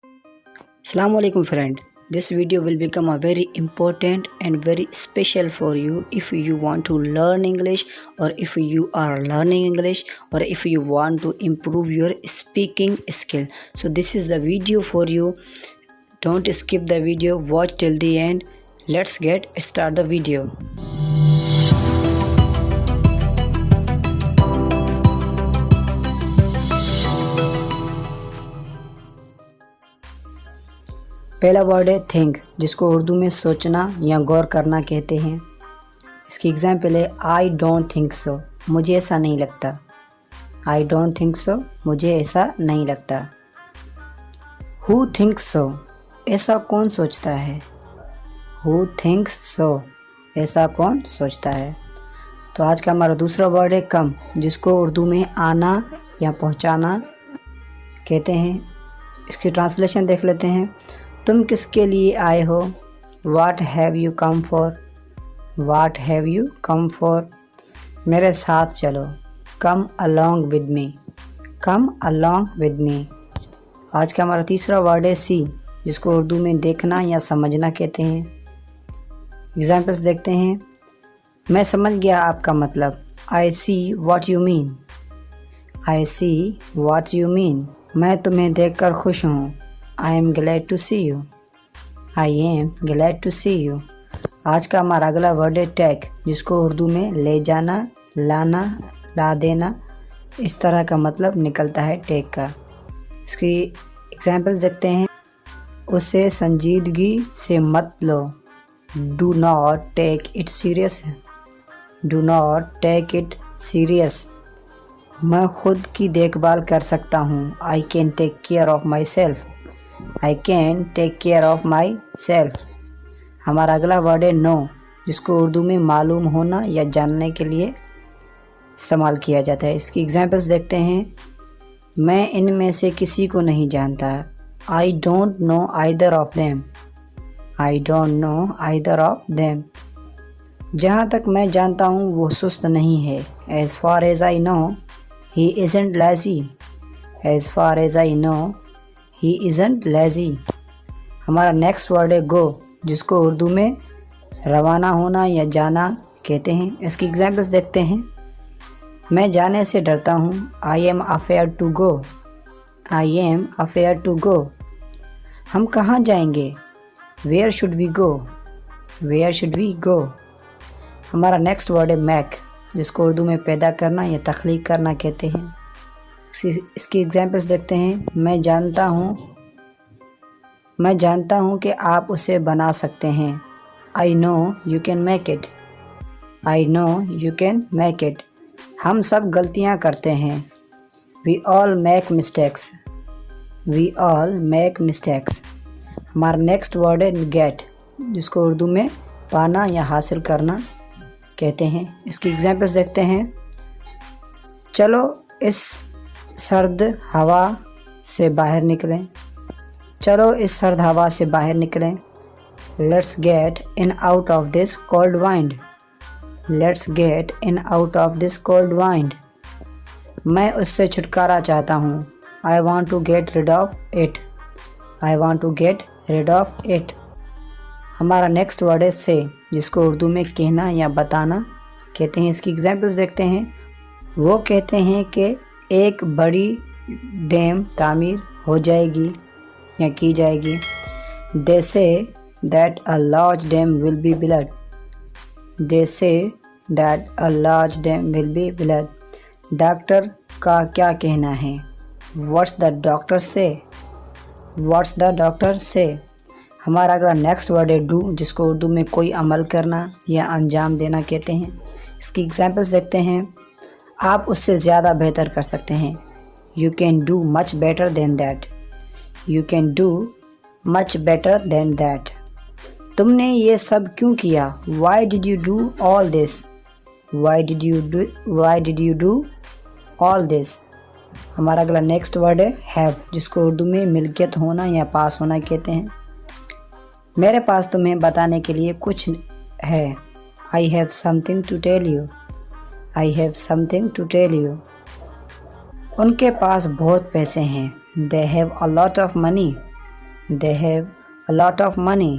Assalamu alaikum friend. This video will become a very important and very special for you if you want to learn English, or if you are learning English, or if you want to improve your speaking skill. So this is the video for you. Don't skip the video, watch till the end. Let's start the video. پہلا word ہے think, جس کو اردو میں سوچنا یا غور کرنا کہتے ہیں۔ اس کی ایگزامپل ہے آئی ڈونٹ تھنک سو، مجھے ایسا نہیں لگتا۔ آئی ڈونٹ تھنک سو، مجھے ایسا نہیں لگتا۔ ہو تھنکس سو، ایسا کون سوچتا ہے؟ ہو تھنکس سو، ایسا کون سوچتا ہے؟ تو آج کا ہمارا دوسرا ورڈ ہے کم، جس کو اردو میں آنا یا پہنچانا کہتے ہیں۔ اس کی ٹرانسلیشن دیکھ لیتے ہیں۔ تم کس کے لیے آئے ہو؟ What have you come for? What have you come for? میرے ساتھ چلو، کم along with me، come along with me۔ آج کا ہمارا تیسرا ورڈ ہے سی، جس کو اردو میں دیکھنا یا سمجھنا کہتے ہیں۔ ایگزامپلس دیکھتے ہیں۔ میں سمجھ گیا آپ کا مطلب، I see what you mean، I see what you mean۔ میں تمہیں دیکھ کر خوش ہوں، I am glad to see you، I am glad to see you۔ آج کا ہمارا اگلا ورڈ ہے ٹیک، جس کو اردو میں لے جانا، لانا، لا دینا، اس طرح کا مطلب نکلتا ہے ٹیک کا۔ اس کی ایگزامپل دیکھتے ہیں۔ اسے سنجیدگی سے مت لو، do not take it serious، do not take it serious۔ میں خود کی دیکھ بھال کر سکتا ہوں، I can take care of myself، I can take care of myself۔ ہمارا اگلا ورڈ ہے نو، جس کو اردو میں معلوم ہونا یا جاننے کے لیے استعمال کیا جاتا ہے۔ اس کی ایگزامپلس دیکھتے ہیں۔ میں ان میں سے کسی کو نہیں جانتا، I don't know either of them، I don't know either of them۔ جہاں تک میں جانتا ہوں وہ سست نہیں ہے، As far as I know he isn't lazy، As far as I know he isn't lazy۔ ہمارا نیکسٹ ورڈ ہے گو، جس کو اردو میں روانہ ہونا یا جانا کہتے ہیں۔ اس کی ایگزامپلس دیکھتے ہیں۔ میں جانے سے ڈرتا ہوں، I am afraid to go، I am afraid to go۔ ہم کہاں جائیں گے؟ Where should we go، Where should we go۔ ہمارا نیکسٹ ورڈ ہے میک، جس کو اردو میں پیدا کرنا یا تخلیق کرنا کہتے ہیں۔ اس کی ایگزامپلس دیکھتے ہیں۔ میں جانتا ہوں کہ آپ اسے بنا سکتے ہیں، I know you can make it، I know you can make it۔ ہم سب غلطیاں کرتے ہیں، We all make mistakes، We all make mistakes۔ ہمارا نیکسٹ ورڈ ہے گیٹ، جس کو اردو میں پانا یا حاصل کرنا کہتے ہیں۔ اس کی ایگزامپلس دیکھتے ہیں۔ چلو اس سرد ہوا سے باہر نکلیں، چلو اس سرد ہوا سے باہر نکلیں۔ Let's get in out of this cold wind، Let's get in out of this cold wind۔ میں اس سے چھٹکارا چاہتا ہوں، I want to get rid of it، I want to get rid of it۔ ہمارا نیکسٹ ورڈ ہے سے، جس کو اردو میں کہنا یا بتانا کہتے ہیں۔ اس کی ایگزامپلس دیکھتے ہیں۔ وہ کہتے ہیں کہ ایک بڑی ڈیم تعمیر ہو جائے گی یا کی جائے گی، They say that a large dam will be built، They say that a large dam will be built۔ Doctor کا کیا کہنا ہے، What's the doctor say، What's the doctor say۔ ہمارا اگلا نیکسٹ ورڈ ہے ڈو، جس کو اردو میں کوئی عمل کرنا یا انجام دینا کہتے ہیں۔ اس کی ایگزامپلس دیکھتے ہیں۔ آپ اس سے زیادہ بہتر کر سکتے ہیں، You can do much better than that، You can do much better than that۔ تم نے یہ سب کیوں کیا، Why did you do all this، Why did you do all this۔ ہمارا اگلا نیکسٹ ورڈ ہے ہیو، جس کو اردو میں ملکیت ہونا یا پاس ہونا کہتے ہیں۔ میرے پاس تمہیں بتانے کے لیے کچھ ہے، I have something to tell you، I have something to tell you۔ ان کے پاس بہت پیسے ہیں، They have a lot of money، they have a lot of money.